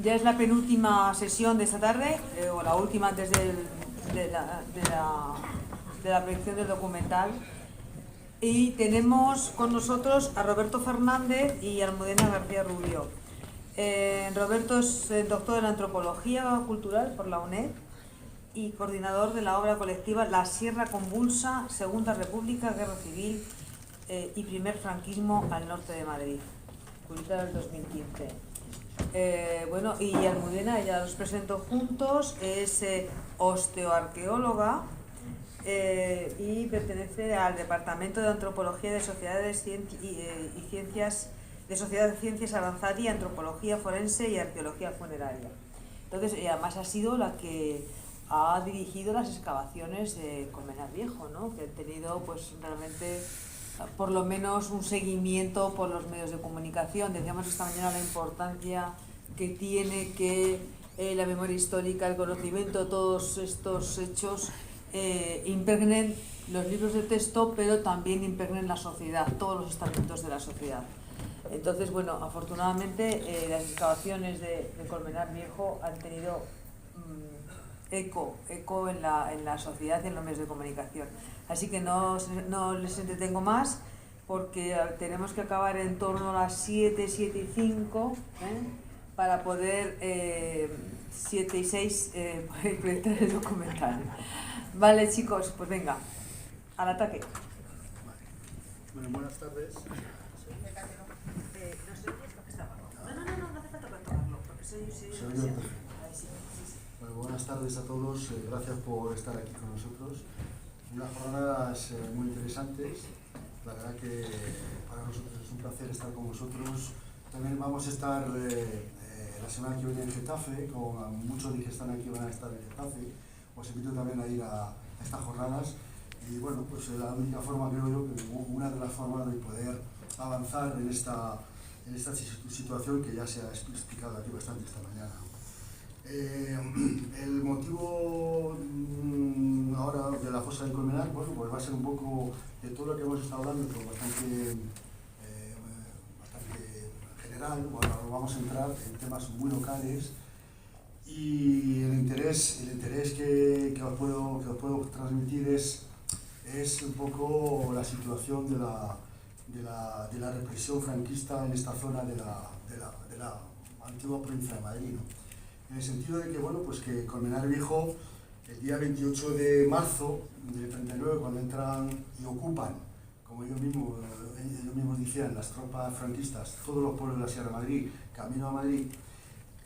Ya es la penúltima sesión de esta tarde, o la última antes de la proyección del documental. Y tenemos con nosotros a Roberto Fernández y a Almudena García Rubio. Roberto es doctor en Antropología Cultural por la UNED y coordinador de la obra colectiva La Sierra Convulsa, Segunda República, Guerra Civil y Primer Franquismo al norte de Madrid, publicada en el 2015. Bueno, y Almudena, ya los presento juntos, es osteoarqueóloga y pertenece al Departamento de Antropología de Sociedades y Ciencias, de Sociedad de Ciencias Avanzadas y Antropología Forense y Arqueología Funeraria. Entonces, además ha sido la que ha dirigido las excavaciones de Colmenar Viejo, ¿no? Que han tenido pues realmente por lo menos un seguimiento por los medios de comunicación. Decíamos esta mañana la importancia que tiene que la memoria histórica, el conocimiento de todos estos hechos impregnen los libros de texto, pero también impregnen la sociedad, todos los estamentos de la sociedad. Entonces, bueno, afortunadamente las excavaciones de Colmenar Viejo han tenido eco en la sociedad y en los medios de comunicación. Así que no les entretengo más porque tenemos que acabar en torno a las 7, 7 y 5, para poder 7 y 6 proyectar el documental. Vale, chicos, pues venga, al ataque. Bueno, buenas tardes. No hace falta controlarlo, porque soy Bueno, buenas tardes a todos, gracias por estar aquí con nosotros. Unas jornadas muy interesantes, la verdad que para nosotros es un placer estar con vosotros. También vamos a estar la semana que viene en Getafe, con muchos de los que están aquí van a estar en Getafe. Os invito también a ir a estas jornadas y bueno, pues la única forma, creo yo, que una de las formas de poder avanzar en esta situación que ya se ha explicado aquí bastante esta mañana. El motivo ahora de la fosa de Colmenar, bueno, pues va a ser un poco de todo lo que hemos estado hablando, pero bastante general. Bueno, vamos a entrar en temas muy locales y el interés que os puedo transmitir es un poco la situación de la represión franquista en esta zona de la antigua provincia de Madrid, ¿no? En el sentido de que, bueno, pues que Colmenar Viejo, el día 28 de marzo del 39, cuando entran y ocupan, como ellos mismos decían, las tropas franquistas, todos los pueblos de la Sierra de Madrid, camino a Madrid,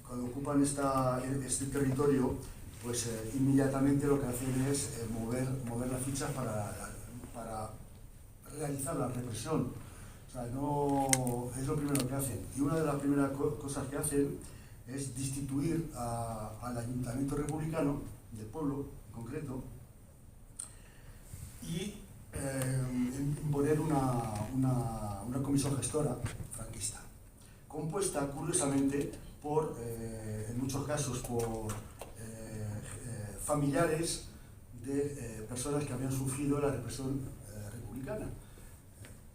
cuando ocupan este territorio, pues inmediatamente lo que hacen es mover las fichas para realizar la represión. O sea, no es lo primero que hacen. Y una de las primeras cosas que hacen es destituir al ayuntamiento republicano del pueblo en concreto y imponer una comisión gestora franquista, compuesta curiosamente en muchos casos por familiares de personas que habían sufrido la represión republicana.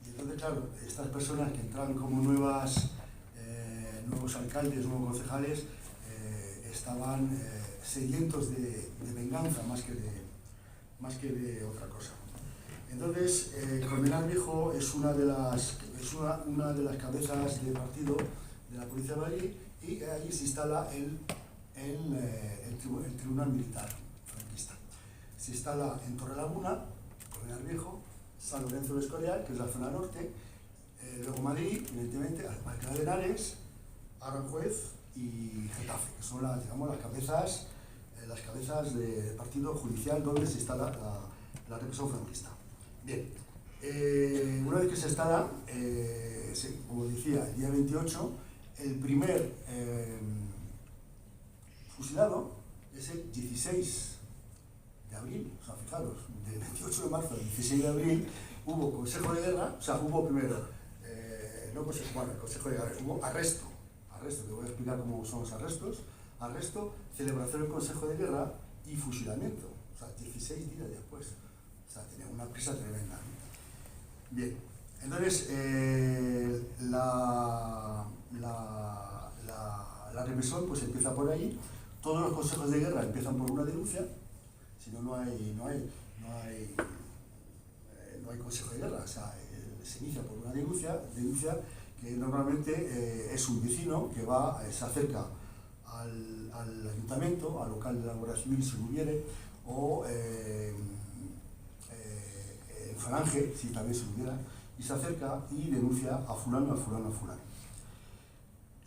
Y entonces, claro, estas personas que entraban como nuevos alcaldes, nuevos concejales, estaban sedientos de venganza más que de otra cosa. Entonces, Colmenar Viejo es una de las cabezas de partido de la Policía de Madrid y ahí se instala el Tribunal Militar franquista. Se instala en Torrelaguna, Colmenar Viejo, San Lorenzo de Escorial, que es la zona norte, luego Madrid, evidentemente, Alcalá de Henares, Aranjuez y Getafe, que son las cabezas de partido judicial donde se instala la represión franquista. Bien, una vez que se instala, como decía, el día 28, el primer fusilado es el 16 de abril, o sea, fijaros, del 28 de marzo al 16 de abril hubo Consejo de Guerra, o sea, hubo primero, Consejo de Guerra, hubo arresto, te voy a explicar cómo son los arresto, celebración del Consejo de Guerra y fusilamiento, o sea, 16 días después, o sea, tenía una prisa tremenda. Bien, entonces, la represión pues empieza por ahí. Todos los consejos de guerra empiezan por una denuncia, si no, no hay consejo de guerra. O sea, se inicia por una denuncia que normalmente es un vecino que se acerca al ayuntamiento, al local de la Guardia Civil si lo hubiere, o en Falange, si también se lo hubiera, y se acerca y denuncia a fulano, a fulano, a fulano.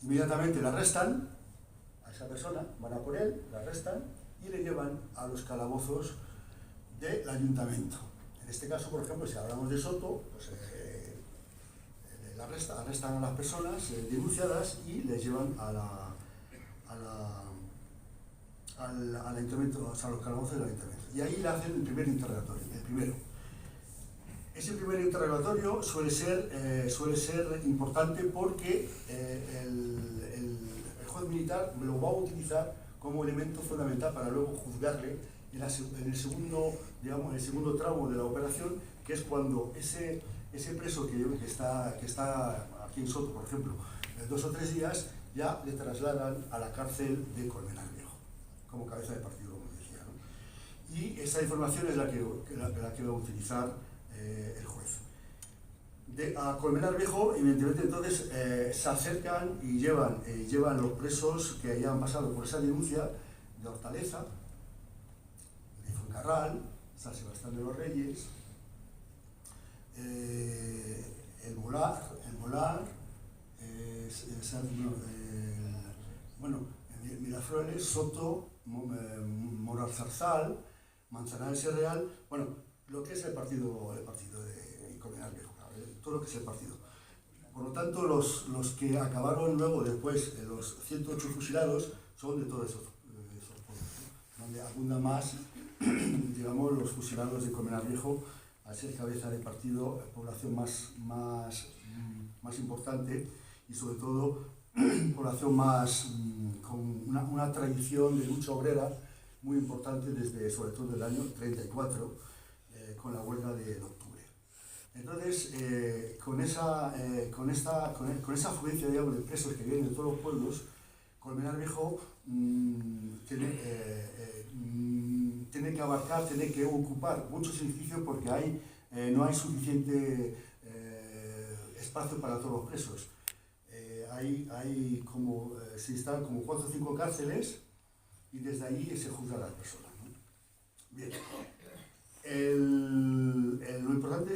Inmediatamente le arrestan a esa persona, van a por él, le arrestan y le llevan a los calabozos del ayuntamiento. En este caso, por ejemplo, si hablamos de Soto, pues arrestan a las personas denunciadas y les llevan al ayuntamiento, o sea, a los calabozos del ayuntamiento. Y ahí le hacen el primer interrogatorio, el primero. Ese primer interrogatorio suele ser importante porque el juez militar lo va a utilizar como elemento fundamental para luego juzgarle en el segundo tramo de la operación, que es cuando ese preso que está aquí en Soto, por ejemplo, 2 o 3 días, ya le trasladan a la cárcel de Colmenar Viejo, como cabeza de partido, como decía, ¿no? Y esa información es la que va a utilizar el juez. A Colmenar Viejo, evidentemente, entonces se acercan y llevan los presos que hayan pasado por esa denuncia de Hortaleza, de Fuencarral, San Sebastián de los Reyes, el Molar, Miraflores, Soto, Moralzarzal, Manzanares y Real, bueno, lo que es el partido de Colmenar Viejo, todo lo que es el partido. Por lo tanto, los que acabaron luego después, los 108 fusilados, son de todos esos pueblos, ¿no? Donde abunda más, digamos, los fusilados de Colmenar Viejo, al ser cabeza de partido, población más importante y sobre todo población con una tradición de lucha obrera muy importante sobre todo el año 34, con la huelga de octubre. Entonces, con esa afluencia, digamos, de presos que vienen de todos los pueblos, Colmenar Viejo tiene que abarcar, tiene que ocupar muchos edificios porque no hay suficiente espacio para todos los presos. Se instalan como 4 o 5 cárceles y desde ahí se juzgan a las personas, ¿no? Bien. Lo importante,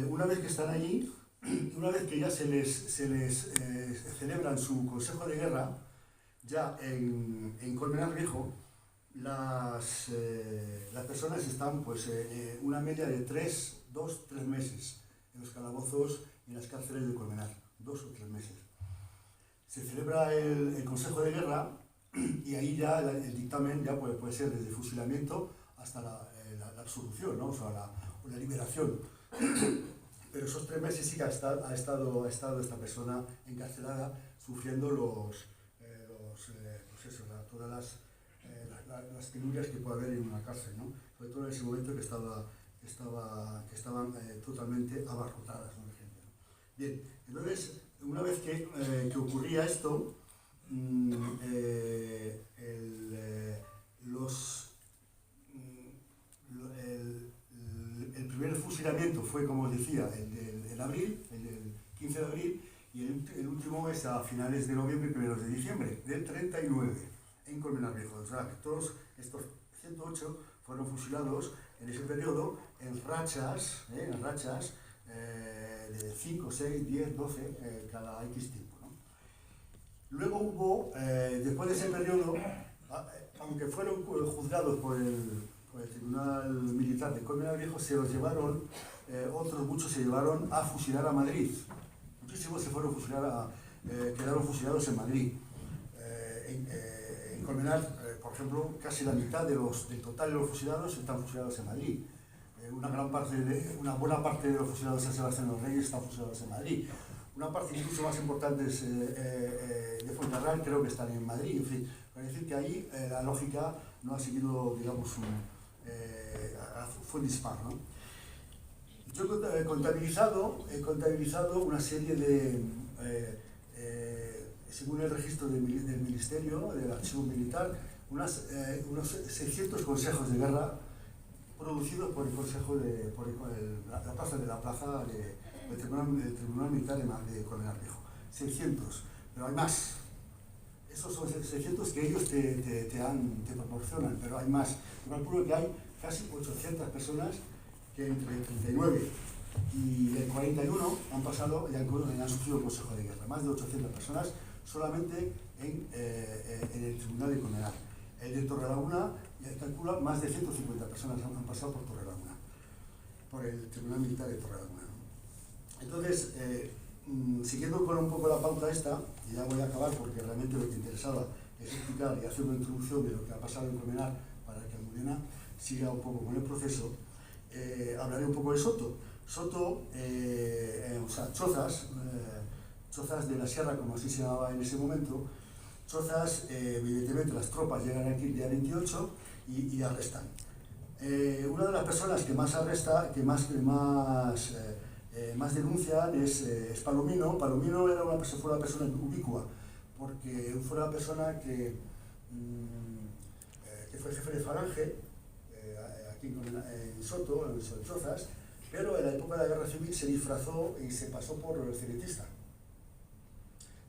una vez que están allí, una vez que ya se les celebran su consejo de guerra, ya en Colmenar Viejo, las personas están pues una media de 2 o 3 meses en los calabozos y en las cárceles de Colmenar, 2 o 3 meses. Se celebra el consejo de guerra y ahí ya el dictamen ya puede ser desde el fusilamiento hasta la absolución, ¿no? O sea, la liberación. Pero esos 3 meses sí que ha estado esta persona encarcelada, sufriendo todas las penurias que puede haber en una cárcel, ¿no? Sobre todo en ese momento que estaban totalmente abarrotadas, ¿no? De gente, ¿no? Bien, entonces, una vez que ocurría esto, el primer fusilamiento fue, como os decía, el del 15 de abril, y el último es a finales de noviembre y primeros de diciembre, del 39, en Colmenar Viejo. O sea, que todos estos 108 fueron fusilados en ese periodo en rachas de 5, 6, 10, 12, cada X tiempo, ¿no? Luego hubo, después de ese periodo, aunque fueron juzgados por el Tribunal Militar de Colmenar Viejo, se los llevaron, muchos se llevaron a fusilar a Madrid. Muchísimos se fueron quedaron fusilados en Madrid. En Colmenar, por ejemplo, casi la mitad del total de los fusilados están fusilados en Madrid. Una buena parte de los fusilados en San Sebastián de los Reyes están fusilados en Madrid. Una parte incluso más importante de Fuencarral creo que están en Madrid. En fin, para decir que ahí la lógica no ha seguido, digamos, fue dispar, ¿no? Yo he contabilizado una serie de según el registro del Ministerio, del Archivo Militar, unos 600 consejos de guerra producidos por el Consejo la plaza del Tribunal Militar de Colmenar Viejo. 600, pero hay más. Esos son 600 que ellos te proporcionan, pero hay más. Yo calculo que hay casi 800 personas que entre el 39 y el 41 han pasado y han sufrido el Consejo de Guerra. Más de 800 personas solamente en el Tribunal de Colmenar. El de Torrelaguna calcula más de 150 personas han pasado por Torrelaguna, por el Tribunal Militar de Torrelaguna. Entonces, siguiendo con un poco la pauta esta, y ya voy a acabar porque realmente lo que interesaba es explicar y hacer una introducción de lo que ha pasado en Colmenar para que Almudena siga un poco con el proceso, hablaré un poco de Soto. Soto, o sea, Chozas de la Sierra, como así se llamaba en ese momento. Chozas, evidentemente las tropas llegan aquí el día 28 y arrestan. Una de las personas que más arresta, que más denuncian es Palomino. Palomino fue una persona ubicua, porque fue una persona que fue jefe de falange aquí en Soto, en Chozas, pero en la época de la Guerra Civil se disfrazó y se pasó por cenetista,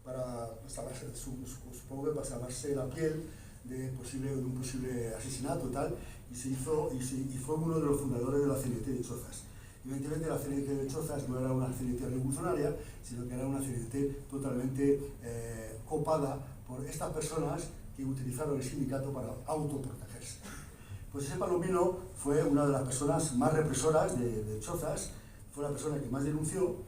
para supongo que para salvarse la piel de un posible asesinato y tal, y fue uno de los fundadores de la CNT de Chozas. Evidentemente la CNT de Chozas no era una CNT revolucionaria, sino que era una CNT totalmente copada por estas personas que utilizaron el sindicato para autoprotegerse. Pues ese Palomino fue una de las personas más represoras de Chozas, fue la persona que más denunció,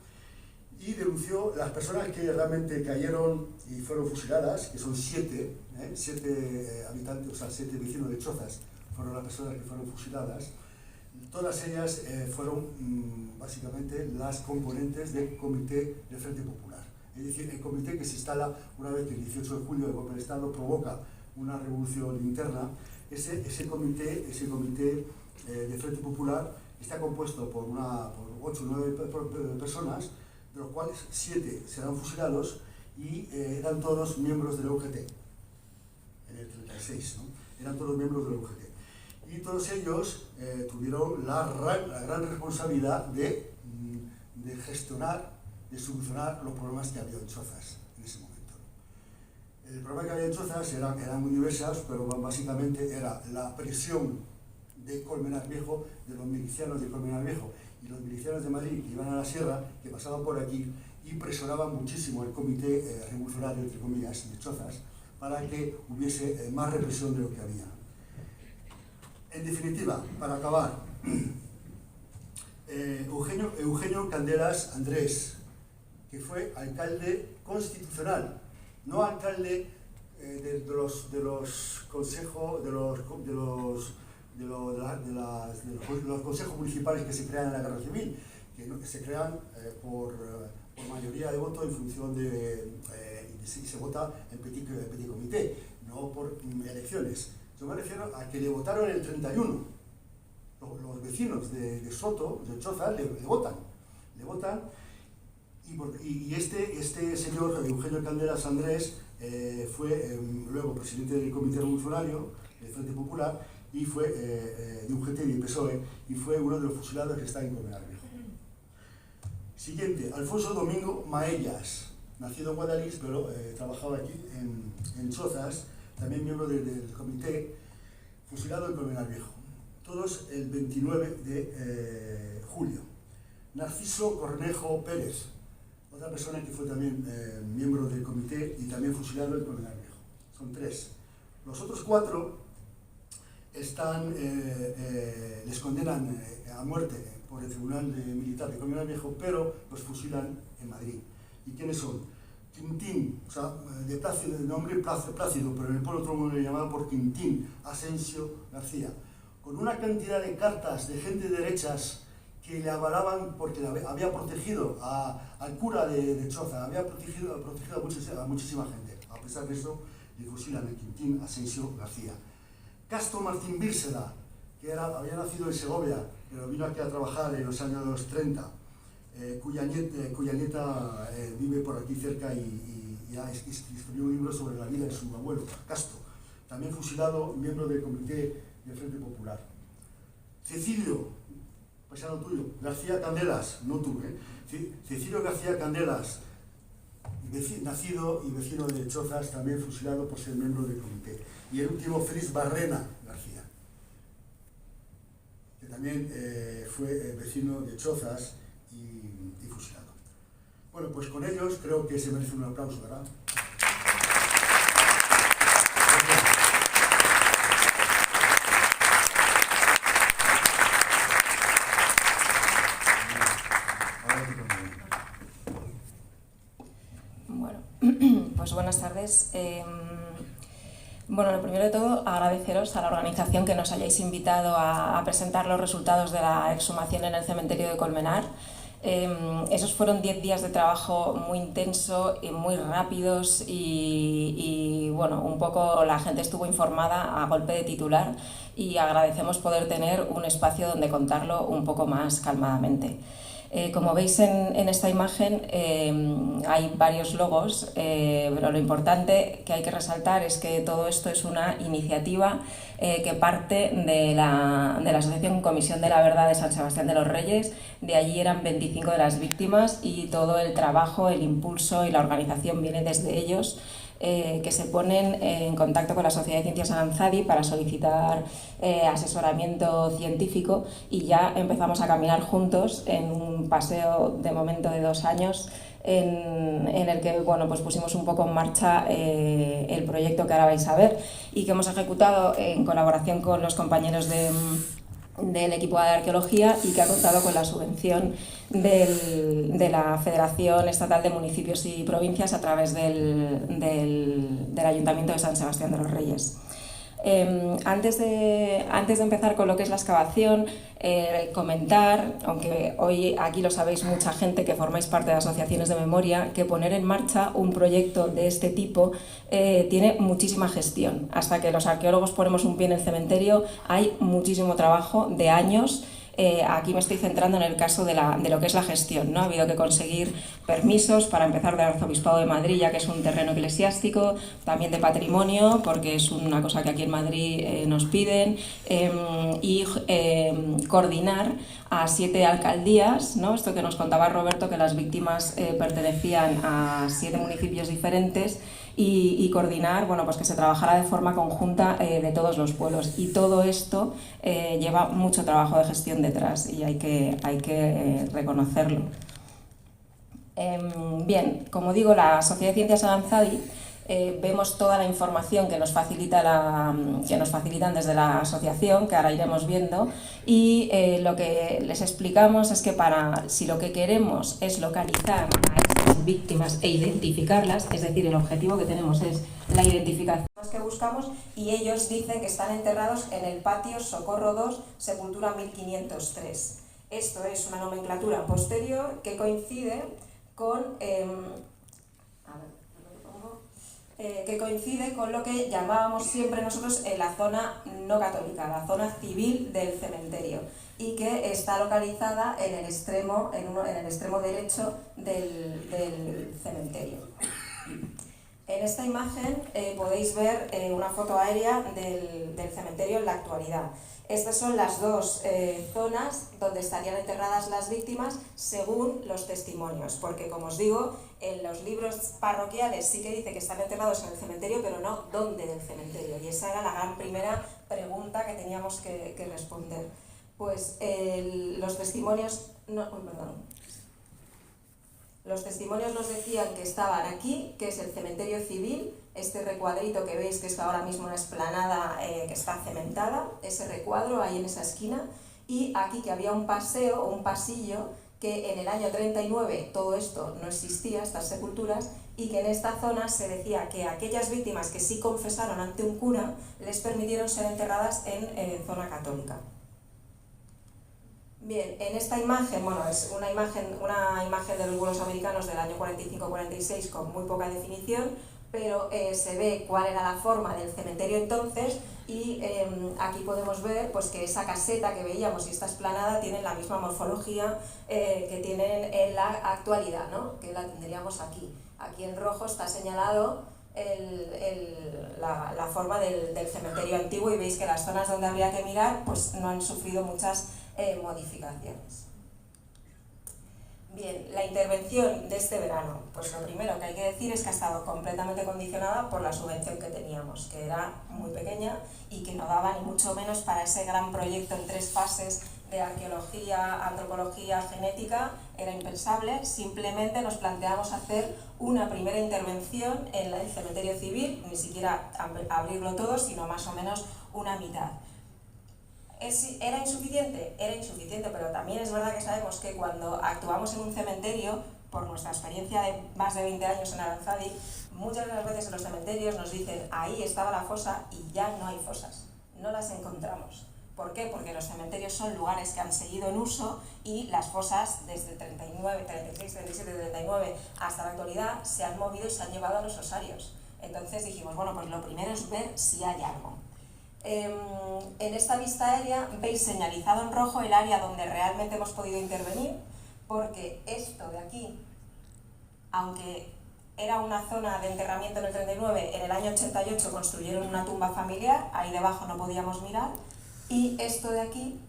y denunció las personas que realmente cayeron y fueron fusiladas, que son 7 habitantes, o sea, 7 vecinos de Chozas, fueron las personas que fueron fusiladas. Todas ellas fueron básicamente las componentes del Comité de Frente Popular. Es decir, el comité que se instala una vez que el 18 de julio el golpe de Estado provoca una revolución interna. Ese comité de Frente Popular está compuesto por 8 o 9 personas, de los cuales 7 serán fusilados y eran todos miembros de la UGT, en el 36, ¿no? Eran todos miembros de la UGT. Y todos ellos tuvieron la gran responsabilidad de gestionar, de solucionar los problemas que había en Chozas en ese momento. El problema que había en Chozas eran muy diversas, pero básicamente era la presión de Colmenar Viejo, de los milicianos de Colmenar Viejo y los milicianos de Madrid que iban a la sierra, que pasaban por aquí y presionaban muchísimo el comité revolucionario, entre comillas, de Chozas, para que hubiese más represión de lo que había. En definitiva, para acabar, Eugenio Candelas Andrés, que fue alcalde constitucional, no alcalde de los consejos, de los consejos municipales que se crean en la Guerra Civil, que se crean por mayoría de voto en función y se vota en petit comité, no por elecciones. Yo me refiero a que le votaron en el 31. Los vecinos de Soto, de Chozas, le votan. Y este señor, Eugenio Candelas Andrés, fue luego presidente del Comité Revolucionario del Frente Popular y fue de UGT y de PSOE, y fue uno de los fusilados que está en Colmenar Viejo. Siguiente, Alfonso Domingo Maellas, nacido en Guadalix, pero trabajaba aquí en Chozas, también miembro del comité, fusilado en Colmenar Viejo. Todos el 29 de julio. Narciso Cornejo Pérez, otra persona que fue también miembro del comité y también fusilado en Colmenar Viejo. Son 3. Los otros 4 les condenan a muerte por el Tribunal Militar de Colmenar Viejo, pero los fusilan en Madrid. ¿Y quiénes son? Quintín, o sea, de nombre Plácido, pero en el pueblo todo el mundo le llamaba por Quintín Asensio García, con una cantidad de cartas de gente de derechas que le avalaban porque había protegido al cura de Choza, había protegido a muchísima gente. A pesar de eso, le fusilan a Quintín Asensio García. Castro Martín Bírseda, que había nacido en Segovia, pero vino aquí a trabajar en los años 30, cuya nieta vive por aquí cerca y escribió un libro sobre la vida de su abuelo, Castro, también fusilado, miembro del Comité del Frente Popular. Cecilio, paisano tuyo, García Candelas, no tú, Cecilio García Candelas, nacido y vecino de Chozas, también fusilado por ser miembro del comité. Y el último, Félix Barrena García, que también fue vecino de Chozas y fusilado. Bueno, pues con ellos creo que se merece un aplauso, ¿verdad? Pues buenas tardes. Bueno, lo primero de todo, agradeceros a la organización que nos hayáis invitado a presentar los resultados de la exhumación en el cementerio de Colmenar. Esos fueron 10 días de trabajo muy intenso y muy rápidos y bueno, un poco la gente estuvo informada a golpe de titular y agradecemos poder tener un espacio donde contarlo un poco más calmadamente. Como veis en esta imagen hay varios logos, pero lo importante que hay que resaltar es que todo esto es una iniciativa que parte de la Asociación Comisión de la Verdad de San Sebastián de los Reyes. De allí eran 25 de las víctimas y todo el trabajo, el impulso y la organización viene desde ellos, que se ponen en contacto con la Sociedad de Ciencias Aranzadi para solicitar asesoramiento científico y ya empezamos a caminar juntos en un paseo de momento de 2 años en el que bueno, pues pusimos un poco en marcha el proyecto que ahora vais a ver y que hemos ejecutado en colaboración con los compañeros del equipo de arqueología y que ha contado con la subvención de la Federación Estatal de Municipios y Provincias a través del Ayuntamiento de San Sebastián de los Reyes. Antes de empezar con lo que es la excavación, comentar, aunque hoy aquí lo sabéis mucha gente que formáis parte de asociaciones de memoria, que poner en marcha un proyecto de este tipo tiene muchísima gestión. Hasta que los arqueólogos ponemos un pie en el cementerio hay muchísimo trabajo de años. Aquí me estoy centrando en el caso de lo que es la gestión, ¿no? Ha habido que conseguir permisos para empezar del Arzobispado de Madrid, ya que es un terreno eclesiástico, también de patrimonio, porque es una cosa que aquí en Madrid nos piden, y coordinar a 7 alcaldías, ¿no? Esto que nos contaba Roberto, que las víctimas pertenecían a 7 municipios diferentes, y coordinar, bueno, pues que se trabajara de forma conjunta de todos los pueblos. Y todo esto lleva mucho trabajo de gestión detrás y hay que reconocerlo. Bien, como digo, la Sociedad de Ciencias Aranzadi vemos toda la información que nos facilitan desde la asociación, que ahora iremos viendo, y lo que les explicamos es que si lo que queremos es localizar a estas víctimas e identificarlas, es decir, el objetivo que tenemos es la identificación que buscamos, y ellos dicen que están enterrados en el patio Socorro 2, sepultura 1503. Esto es una nomenclatura posterior que coincide con lo que llamábamos siempre nosotros en la zona no católica, la zona civil del cementerio, y que está localizada en el extremo derecho del cementerio. En esta imagen podéis ver una foto aérea del cementerio en la actualidad. Estas son las 2 zonas donde estarían enterradas las víctimas según los testimonios, porque como os digo, en los libros parroquiales sí que dice que están enterrados en el cementerio, pero no dónde del cementerio, y esa era la gran primera pregunta que teníamos que responder. Pues los testimonios nos decían que estaban aquí, que es el cementerio civil, este recuadrito que veis que es ahora mismo una explanada que está cementada, ese recuadro ahí en esa esquina, y aquí que había un paseo o un pasillo que en el año 39 todo esto no existía, estas sepulturas, y que en esta zona se decía que aquellas víctimas que sí confesaron ante un cura les permitieron ser enterradas en zona católica. Bien, en esta imagen, bueno, es una imagen de los vuelos americanos del año 45-46 con muy poca definición, pero se ve cuál era la forma del cementerio entonces, y aquí podemos ver pues, que esa caseta que veíamos y esta explanada tienen la misma morfología que tienen en la actualidad, ¿no? Que la tendríamos aquí. Aquí en rojo está señalado la forma del cementerio antiguo y veis que las zonas donde habría que mirar pues no han sufrido muchas modificaciones. Bien, la intervención de este verano, pues lo primero que hay que decir es que ha estado completamente condicionada por la subvención que teníamos, que era muy pequeña y que no daba ni mucho menos para ese gran proyecto en 3 fases de arqueología, antropología, genética, era impensable. Simplemente nos planteamos hacer una primera intervención en el cementerio civil, ni siquiera abrirlo todo, sino más o menos una mitad. ¿Era insuficiente? Era insuficiente, pero también es verdad que sabemos que cuando actuamos en un cementerio, por nuestra experiencia de más de 20 años en Aranzadi, muchas de las veces en los cementerios nos dicen ahí estaba la fosa y ya no hay fosas, no las encontramos. ¿Por qué? Porque los cementerios son lugares que han seguido en uso y las fosas desde 39, 36, 37, 39 hasta la actualidad se han movido y se han llevado a los osarios. Entonces dijimos, bueno, pues lo primero es ver si hay algo. En esta vista aérea veis señalizado en rojo el área donde realmente hemos podido intervenir, porque esto de aquí, aunque era una zona de enterramiento en el 39, en el año 88 construyeron una tumba familiar, ahí debajo no podíamos mirar, y esto de aquí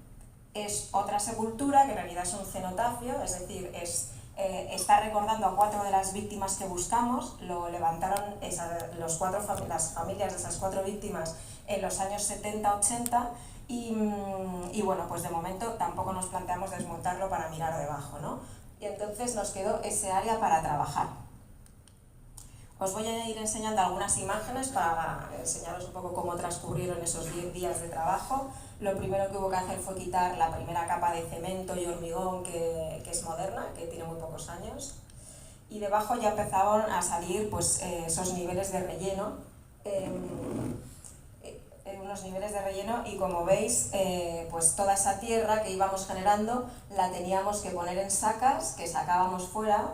es otra sepultura, que en realidad es un cenotafio, es decir, está recordando a 4 de las víctimas que buscamos. Lo levantaron las familias de esas 4 víctimas en los años 70-80 y bueno, pues de momento tampoco nos planteamos desmontarlo para mirar debajo, ¿no? Y entonces nos quedó ese área para trabajar. Os voy a ir enseñando algunas imágenes para enseñaros un poco cómo transcurrieron esos 10 días de trabajo. Lo primero que hubo que hacer fue quitar la primera capa de cemento y hormigón que es moderna, que tiene muy pocos años. Y debajo ya empezaban a salir pues, esos niveles de relleno, unos niveles de relleno, y como veis, pues toda esa tierra que íbamos generando la teníamos que poner en sacas, que sacábamos fuera,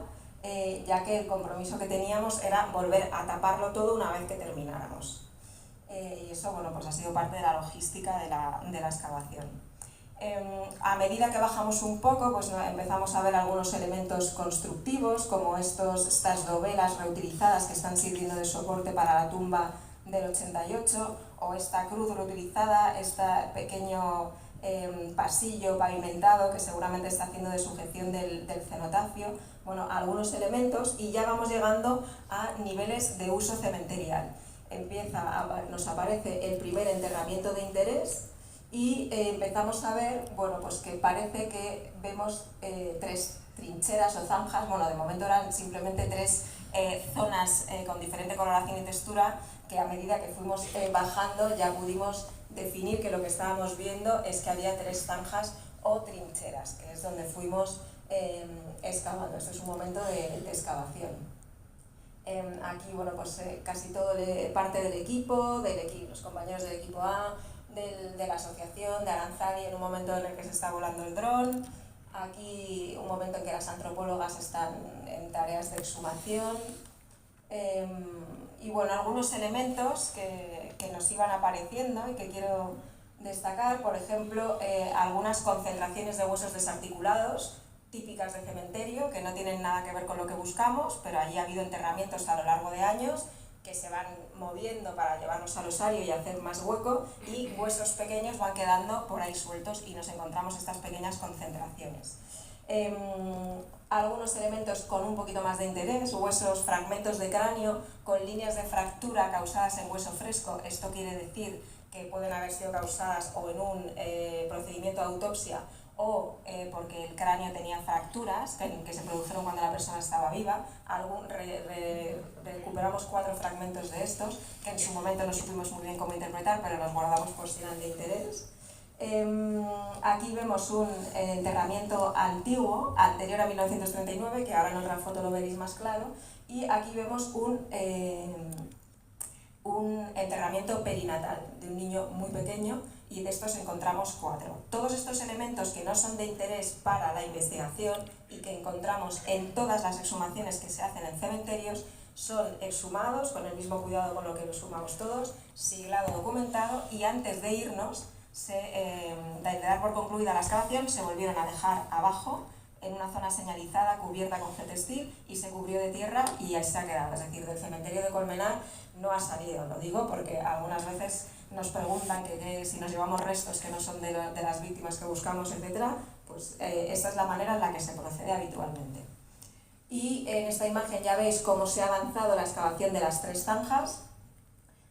ya que el compromiso que teníamos era volver a taparlo todo una vez que termináramos. Y eso, bueno, pues ha sido parte de la logística de la excavación. A medida que bajamos un poco, pues empezamos a ver algunos elementos constructivos, como estas dovelas reutilizadas que están sirviendo de soporte para la tumba del 88, o esta cruz reutilizada, este pequeño pasillo pavimentado que seguramente está haciendo de sujeción del cenotafio. Bueno, algunos elementos, y ya vamos llegando a niveles de uso cementerial. Nos aparece el primer enterramiento de interés y empezamos a ver, bueno, pues que parece que vemos 3 trincheras o zanjas. Bueno, de momento eran simplemente 3 zonas con diferente coloración y textura, que a medida que fuimos bajando ya pudimos definir que lo que estábamos viendo es que había 3 zanjas o trincheras, que es donde fuimos excavando. Este es un momento de excavación. Aquí, bueno, pues casi todo parte del equipo, los compañeros del equipo A, de la asociación, de Aranzadi, en un momento en el que se está volando el dron. Aquí un momento en que las antropólogas están en tareas de exhumación. Y bueno, algunos elementos que nos iban apareciendo y que quiero destacar, por ejemplo, algunas concentraciones de huesos desarticulados, típicas de cementerio, que no tienen nada que ver con lo que buscamos, pero allí ha habido enterramientos a lo largo de años que se van moviendo para llevarlos al osario y hacer más hueco, y huesos pequeños van quedando por ahí sueltos y nos encontramos estas pequeñas concentraciones. Algunos elementos con un poquito más de interés, fragmentos de cráneo con líneas de fractura causadas en hueso fresco. Esto quiere decir que pueden haber sido causadas o en un procedimiento de autopsia o porque el cráneo tenía fracturas que se produjeron cuando la persona estaba viva. Recuperamos 4 fragmentos de estos, que en su momento no supimos muy bien cómo interpretar, pero los guardamos por si eran de interés. Aquí vemos un enterramiento antiguo, anterior a 1939, que ahora en otra foto lo veréis más claro, y aquí vemos un enterramiento perinatal de un niño muy pequeño, y de estos encontramos 4. Todos estos elementos que no son de interés para la investigación y que encontramos en todas las exhumaciones que se hacen en cementerios son exhumados con el mismo cuidado con lo que lo exhumamos todos, siglado, documentado, y antes de irnos, de dar por concluida la excavación, se volvieron a dejar abajo en una zona señalizada, cubierta con getextil, y se cubrió de tierra y ahí se ha quedado. Es decir, del cementerio de Colmenar no ha salido. Lo digo porque algunas veces nos preguntan que si nos llevamos restos que no son de las víctimas que buscamos, etc. Pues esta es la manera en la que se procede habitualmente. Y en esta imagen ya veis cómo se ha avanzado la excavación de las 3 zanjas.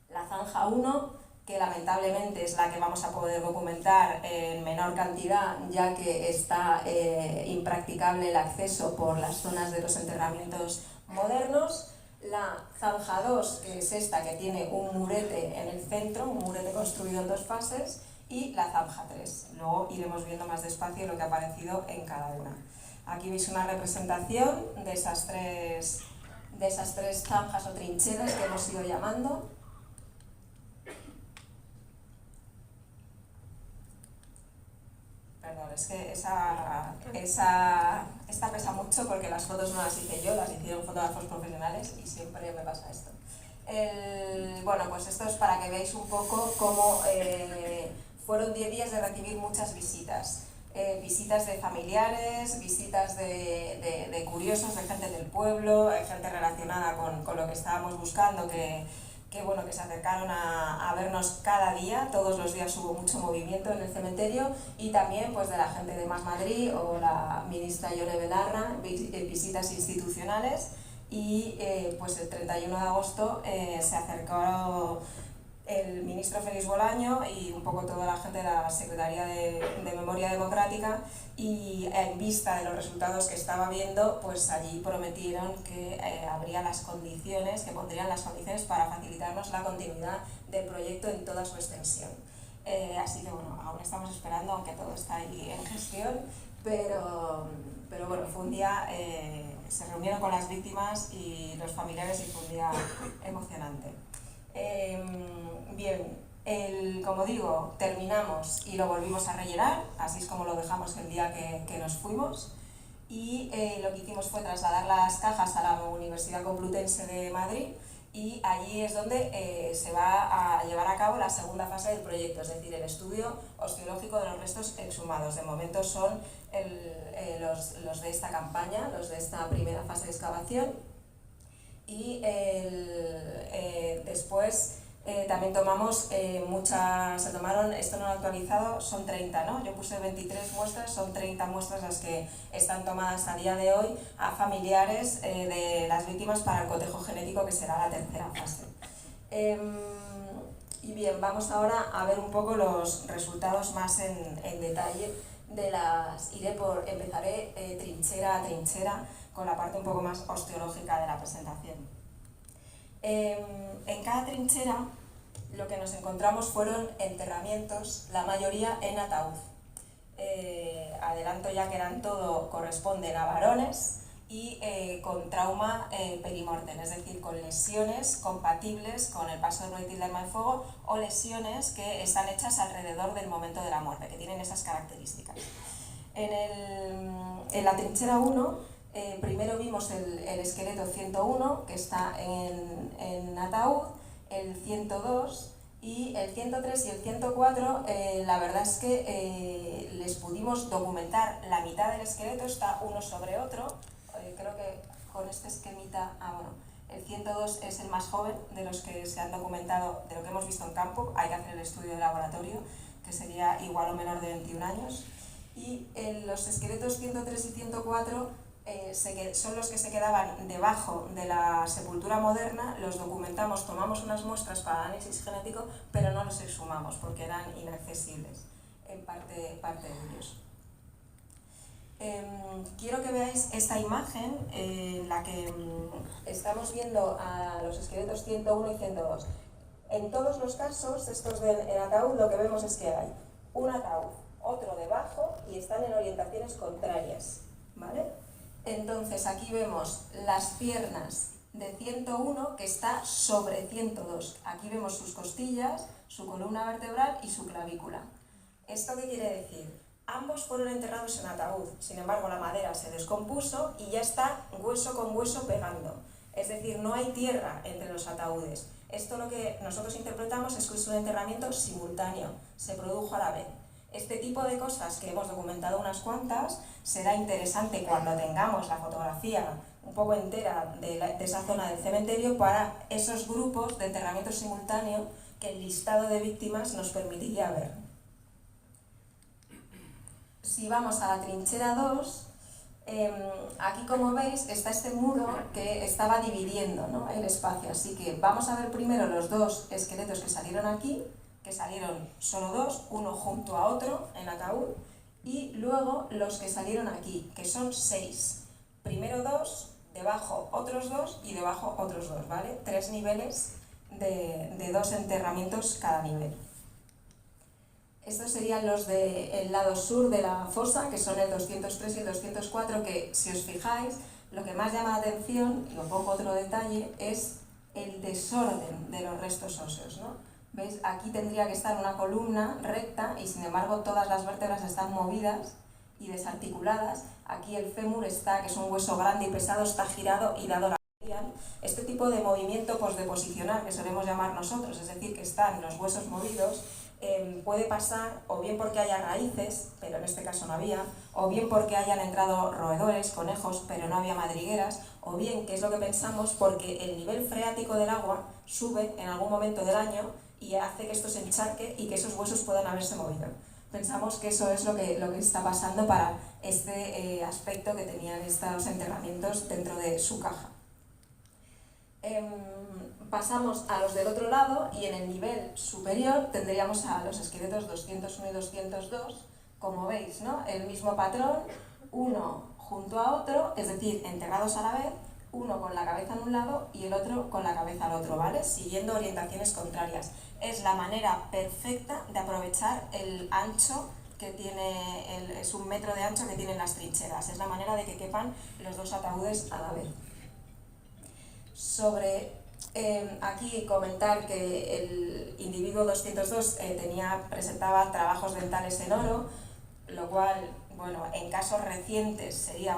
La zanja 1, que lamentablemente es la que vamos a poder documentar en menor cantidad, ya que está impracticable el acceso por las zonas de los enterramientos modernos. La zanja 2, que es esta, que tiene un murete en el centro, un murete construido en 2 fases, y la zanja 3. Luego iremos viendo más despacio lo que ha aparecido en cada una. Aquí veis una representación de esas tres zanjas o trincheras que hemos ido llamando. Perdón, es que esta pesa mucho porque las fotos no las hice yo, las hicieron fotógrafos profesionales y siempre me pasa esto. Bueno, pues esto es para que veáis un poco cómo fueron 10 días de recibir muchas visitas. Visitas de familiares, visitas de curiosos, de gente del pueblo, gente relacionada con lo que estábamos buscando, que se acercaron a vernos cada día. Todos los días hubo mucho movimiento en el cementerio, y también pues de la gente de Más Madrid o la ministra Yone Belarra, visitas institucionales. Y pues el 31 de agosto se acercó el ministro Félix Bolaño y un poco toda la gente de la Secretaría de Memoria Democrática, y en vista de los resultados que estaba viendo, pues allí prometieron que habría las condiciones, que pondrían las condiciones para facilitarnos la continuidad del proyecto en toda su extensión. Así que bueno, aún estamos esperando, aunque todo está ahí en gestión, pero bueno, fue un día, se reunieron con las víctimas y los familiares y fue un día emocionante. Bien, como digo, terminamos y lo volvimos a rellenar, así es como lo dejamos el día que nos fuimos, y lo que hicimos fue trasladar las cajas a la Universidad Complutense de Madrid, y allí es donde se va a llevar a cabo la segunda fase del proyecto, es decir, el estudio osteológico de los restos exhumados. De momento son los de esta campaña, los de esta primera fase de excavación, y después también tomamos se tomaron, esto no lo he actualizado, son 30, ¿no? Yo puse 23 muestras, son 30 muestras las que están tomadas a día de hoy a familiares de las víctimas para el cotejo genético, que será la tercera fase. Y bien, vamos ahora a ver un poco los resultados más en detalle de las... empezaré trinchera a trinchera con la parte un poco más osteológica de la presentación. En cada trinchera lo que nos encontramos fueron enterramientos, la mayoría en ataúd. Adelanto ya que corresponden a varones y con trauma perimortem, es decir, con lesiones compatibles con el paso del proyectil de arma de fuego o lesiones que están hechas alrededor del momento de la muerte, que tienen esas características. En la trinchera 1 primero vimos el esqueleto 101, que está en ataúd, el 102 y el 103 y el 104. La verdad es que les pudimos documentar la mitad del esqueleto, está uno sobre otro. Creo que con este esquemita, el 102 es el más joven de los que se han documentado, de lo que hemos visto en campo. Hay que hacer el estudio de laboratorio, que sería igual o menor de 21 años. Y los esqueletos 103 y 104 son los que se quedaban debajo de la sepultura moderna. Los documentamos, tomamos unas muestras para análisis genético, pero no los exhumamos porque eran inaccesibles en parte de ellos. Quiero que veáis esta imagen en la que estamos viendo a los esqueletos 101 y 102. En todos los casos, estos en ataúd, lo que vemos es que hay un ataúd, otro debajo, y están en orientaciones contrarias, ¿vale? Entonces aquí vemos las piernas de 101 que está sobre 102. Aquí vemos sus costillas, su columna vertebral y su clavícula. ¿Esto qué quiere decir? Ambos fueron enterrados en ataúd, sin embargo la madera se descompuso y ya está hueso con hueso pegando. Es decir, no hay tierra entre los ataúdes. Esto lo que nosotros interpretamos es que es un enterramiento simultáneo, se produjo a la vez. Este tipo de cosas, que hemos documentado unas cuantas, será interesante cuando tengamos la fotografía un poco entera de esa zona del cementerio para esos grupos de enterramiento simultáneo que el listado de víctimas nos permitiría ver. Si vamos a la trinchera 2, aquí, como veis, está este muro que estaba dividiendo, ¿no?, el espacio. Así que vamos a ver primero los dos esqueletos que salieron aquí, que salieron solo dos, uno junto a otro en ataúd, y luego los que salieron aquí, que son 6. Primero 2, debajo otros 2 y debajo otros 2, ¿vale? 3 niveles de 2 enterramientos cada nivel. Estos serían los del lado sur de la fosa, que son el 203 y el 204, que, si os fijáis, lo que más llama la atención, y un poco otro detalle, es el desorden de los restos óseos, ¿no? ¿Veis? Aquí tendría que estar una columna recta y, sin embargo, todas las vértebras están movidas y desarticuladas. Aquí el fémur está, que es un hueso grande y pesado, está girado y dado la medial. Este tipo de movimiento posdeposicional, que solemos llamar nosotros, es decir, que están los huesos movidos, puede pasar o bien porque haya raíces, pero en este caso no había, o bien porque hayan entrado roedores, conejos, pero no había madrigueras, o bien, que es lo que pensamos, porque el nivel freático del agua sube en algún momento del año y hace que esto se encharque y que esos huesos puedan haberse movido. Pensamos que eso es lo que está pasando para este aspecto que tenían estos enterramientos dentro de su caja. Pasamos a los del otro lado y en el nivel superior tendríamos a los esqueletos 201 y 202, como veis, ¿no? El mismo patrón, uno junto a otro, es decir, enterrados a la vez, uno con la cabeza en un lado y el otro con la cabeza al otro, ¿vale? Siguiendo orientaciones contrarias. Es la manera perfecta de aprovechar el ancho que tiene, es 1 metro de ancho que tienen las trincheras. Es la manera de que quepan los dos ataúdes a la vez. Aquí comentar que el individuo 202 presentaba trabajos dentales en oro, lo cual, bueno, en casos recientes sería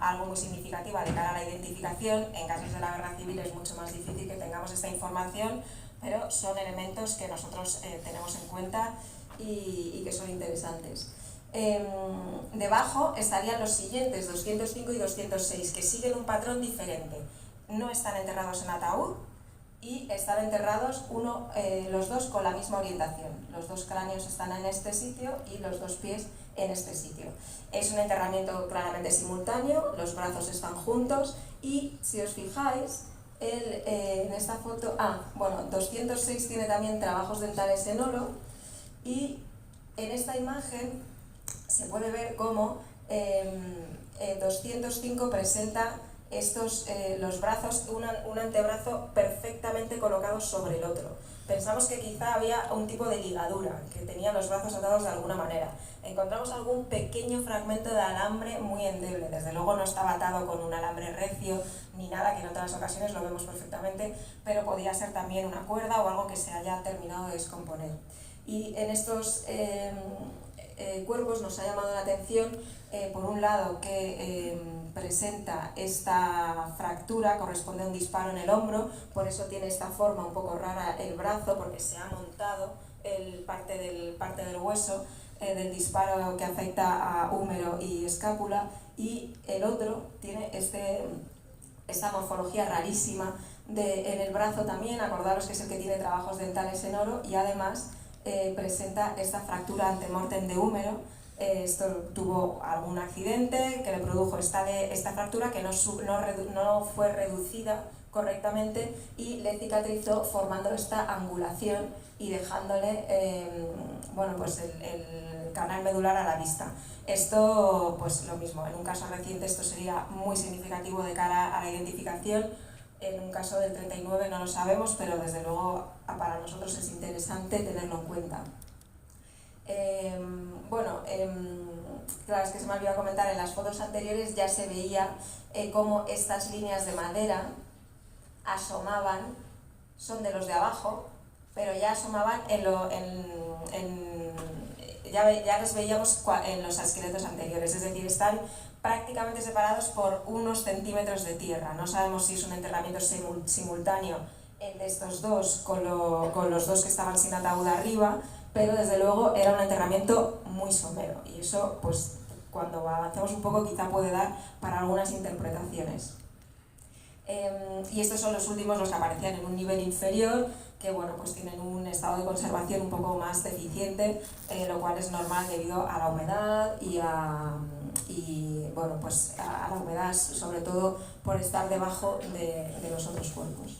algo muy significativo de cara a la identificación. En casos de la guerra civil es mucho más difícil que tengamos esta información, pero son elementos que nosotros tenemos en cuenta y que son interesantes. Debajo estarían los siguientes, 205 y 206, que siguen un patrón diferente. No están enterrados en ataúd y están enterrados los dos con la misma orientación. Los dos cráneos están en este sitio y los dos pies en este sitio. Es un enterramiento claramente simultáneo, los brazos están juntos y, si os fijáis, en esta foto, 206 tiene también trabajos dentales en oro y en esta imagen se puede ver cómo 205 presenta los brazos, un antebrazo perfectamente colocado sobre el otro. Pensamos que quizá había un tipo de ligadura, que tenían los brazos atados de alguna manera. Encontramos algún pequeño fragmento de alambre muy endeble, desde luego no estaba atado con un alambre recio ni nada, que en otras ocasiones lo vemos perfectamente, pero podría ser también una cuerda o algo que se haya terminado de descomponer. Y en estos cuerpos nos ha llamado la atención, por un lado, que presenta esta fractura, corresponde a un disparo en el hombro, por eso tiene esta forma un poco rara el brazo, porque se ha montado parte del hueso del disparo que afecta a húmero y escápula, y el otro tiene esta morfología rarísima en el brazo también. Acordaros que es el que tiene trabajos dentales en oro y además presenta esta fractura antemortem de húmero. Esto tuvo algún accidente que le produjo esta fractura que no fue reducida correctamente y le cicatrizó formando esta angulación y dejándole el canal medular a la vista. Esto, pues lo mismo, en un caso reciente esto sería muy significativo de cara a la identificación. En un caso del 39 no lo sabemos, pero desde luego para nosotros es interesante tenerlo en cuenta. Claro, es que se me olvidó comentar, en las fotos anteriores ya se veía cómo estas líneas de madera asomaban, son de los de abajo, pero ya asomaban ya los veíamos en los esqueletos anteriores, es decir, están prácticamente separados por unos centímetros de tierra. No sabemos si es un enterramiento simultáneo el de estos dos con los dos que estaban sin ataúd arriba, pero desde luego era un enterramiento muy somero y eso pues cuando avancemos un poco quizá puede dar para algunas interpretaciones. Y estos son los últimos, los que aparecían en un nivel inferior, que bueno, pues tienen un estado de conservación un poco más deficiente, lo cual es normal debido a la humedad bueno, pues a la humedad, sobre todo por estar debajo de los otros cuerpos.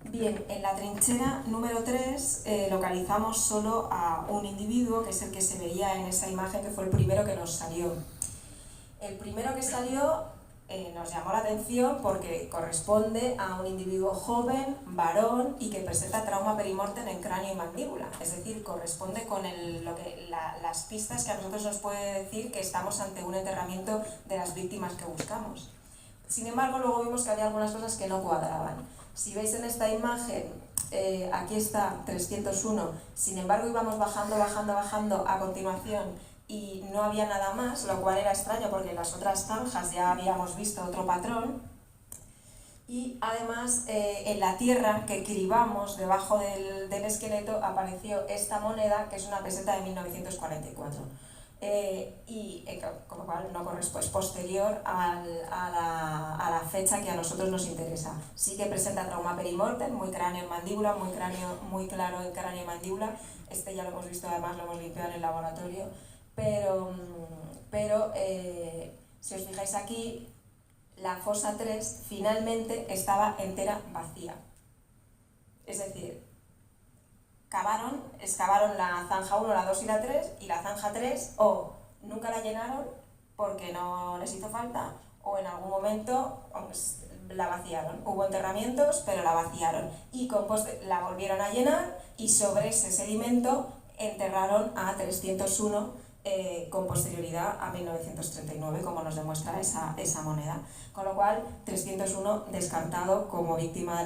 Bien, en la trinchera número 3 localizamos solo a un individuo, que es el que se veía en esa imagen, que fue el primero que nos salió. El primero que salió nos llamó la atención porque corresponde a un individuo joven, varón y que presenta trauma perimortem en cráneo y mandíbula. Es decir, corresponde con las pistas que a nosotros nos puede decir que estamos ante un enterramiento de las víctimas que buscamos. Sin embargo, luego vimos que había algunas cosas que no cuadraban. Si veis en esta imagen, aquí está 301, sin embargo íbamos bajando a continuación y no había nada más, lo cual era extraño porque en las otras zanjas ya habíamos visto otro patrón. Y además en la tierra que cribamos debajo del esqueleto apareció esta moneda, que es una peseta de 1944. Con lo cual no corresponde, es posterior a la fecha que a nosotros nos interesa. Sí que presenta trauma perimortem, muy cráneo en mandíbula, muy claro en cráneo y mandíbula. Este ya lo hemos visto, además lo hemos limpiado en el laboratorio, pero si os fijáis aquí, la fosa 3 finalmente estaba entera vacía. Es decir, excavaron la zanja 1, la 2 y la 3, y la zanja 3 o nunca la llenaron porque no les hizo falta, o en algún momento la vaciaron. Hubo enterramientos, pero la vaciaron. Y la volvieron a llenar y sobre ese sedimento enterraron a 301 con posterioridad a 1939, como nos demuestra esa moneda. Con lo cual, 301 descartado como víctima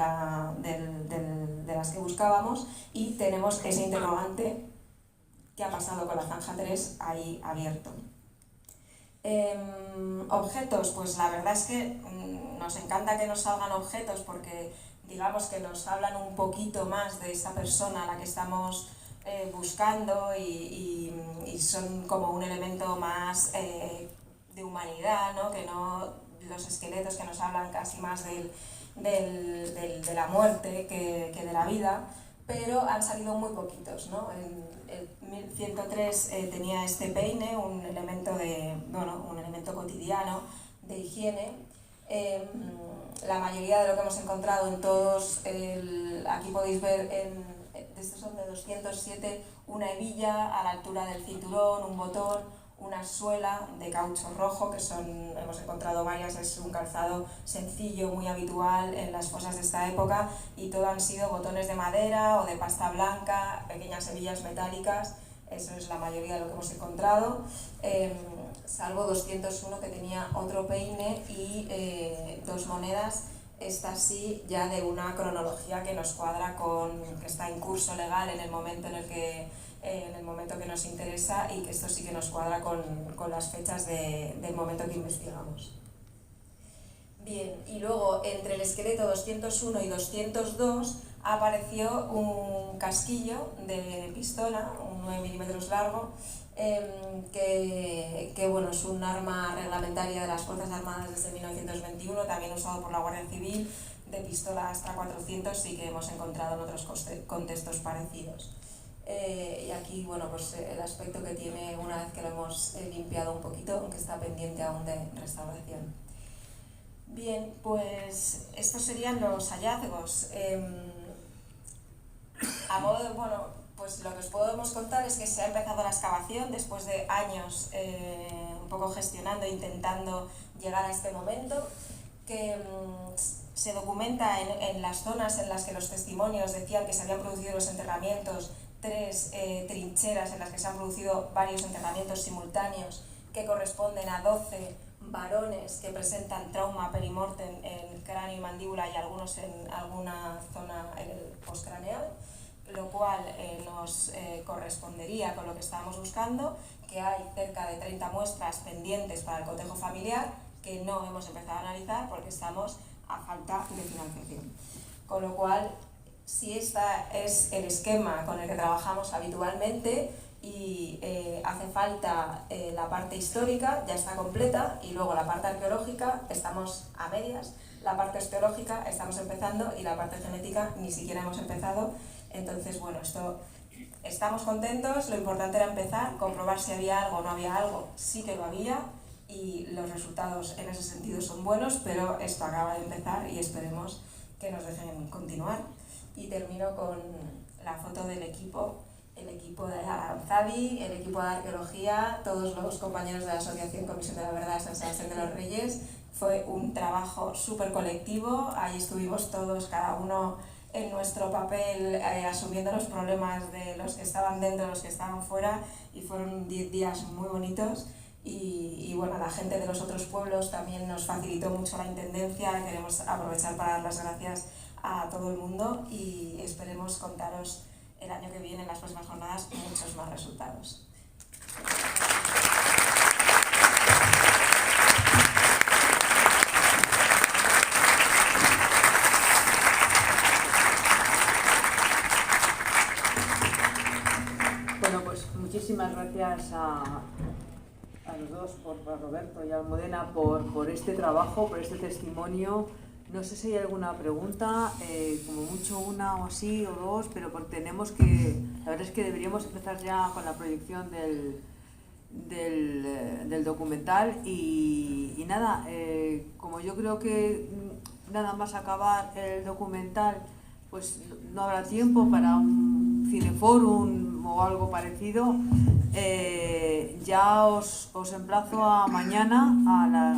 de las que buscábamos, y tenemos ese interrogante que ha pasado con la zanja 3 ahí abierto. Objetos, pues la verdad es que nos encanta que nos salgan objetos porque digamos que nos hablan un poquito más de esa persona a la que estamos buscando y son como un elemento más de humanidad, ¿no? Que no los esqueletos que nos hablan casi más de la muerte que de la vida, pero han salido muy poquitos, ¿no? El 1103 tenía este peine, un elemento cotidiano de higiene. La mayoría de lo que hemos encontrado en todos, aquí podéis ver estos son de 207, una hebilla a la altura del cinturón, un botón, una suela de caucho rojo, hemos encontrado varias, es un calzado sencillo, muy habitual en las fosas de esta época, y todo han sido botones de madera o de pasta blanca, pequeñas hebillas metálicas. Eso es la mayoría de lo que hemos encontrado, salvo 201 que tenía otro peine y 2 monedas. Esta sí, ya de una cronología que nos cuadra que está en curso legal en el momento que nos interesa, y que esto sí que nos cuadra con las fechas del momento que investigamos. Bien, y luego entre el esqueleto 201 y 202 apareció un casquillo de pistola, un 9 milímetros largo, que bueno, es un arma reglamentaria de las Fuerzas Armadas desde 1921, también usado por la Guardia Civil, de pistola Astra 400, y que hemos encontrado en otros contextos parecidos. Y aquí, bueno, pues el aspecto que tiene una vez que lo hemos limpiado un poquito, aunque está pendiente aún de restauración. Bien, pues estos serían los hallazgos. A modo de, pues lo que os podemos contar es que se ha empezado la excavación después de años un poco gestionando, intentando llegar a este momento, que se documenta en las zonas en las que los testimonios decían que se habían producido los enterramientos, 3 trincheras en las que se han producido varios enterramientos simultáneos, que corresponden a 12 varones que presentan trauma perimortem en cráneo y mandíbula, y algunos en alguna zona postcraneal, lo cual nos correspondería con lo que estábamos buscando, que hay cerca de 30 muestras pendientes para el cotejo familiar que no hemos empezado a analizar porque estamos a falta de financiación. Con lo cual, si este es el esquema con el que trabajamos habitualmente, y hace falta la parte histórica, ya está completa, y luego la parte arqueológica estamos a medias, la parte osteológica estamos empezando y la parte genética ni siquiera hemos empezado. Entonces, bueno, estamos contentos, lo importante era empezar, comprobar si había algo o no había algo, sí que lo había, y los resultados en ese sentido son buenos, pero esto acaba de empezar y esperemos que nos dejen continuar. Y termino con la foto del equipo, el equipo de Aranzadi, el equipo de arqueología, todos los compañeros de la Asociación Comisión de la Verdad de San Sebastián de los Reyes. Fue un trabajo súper colectivo, ahí estuvimos todos, cada uno en nuestro papel, asumiendo los problemas de los que estaban dentro, de los que estaban fuera, y fueron 10 días muy bonitos. Y bueno, la gente de los otros pueblos también nos facilitó mucho la intendencia. Queremos aprovechar para dar las gracias a todo el mundo y esperemos contaros el año que viene, en las próximas jornadas, muchos más resultados. Bueno, pues muchísimas gracias a los dos, a Roberto y a Almudena, por este trabajo, por este testimonio. No sé si hay alguna pregunta, como mucho una o así o dos, pero tenemos que, la verdad es que deberíamos empezar ya con la proyección del documental y nada, como yo creo que nada más acabar el documental, pues no habrá tiempo para un cineforum o algo parecido. Ya os emplazo a mañana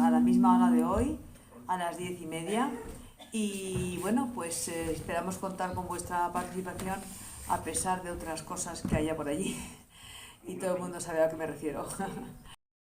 a la misma hora de hoy, a las 10:30, y bueno, pues esperamos contar con vuestra participación a pesar de otras cosas que haya por allí y todo el mundo sabe a qué me refiero.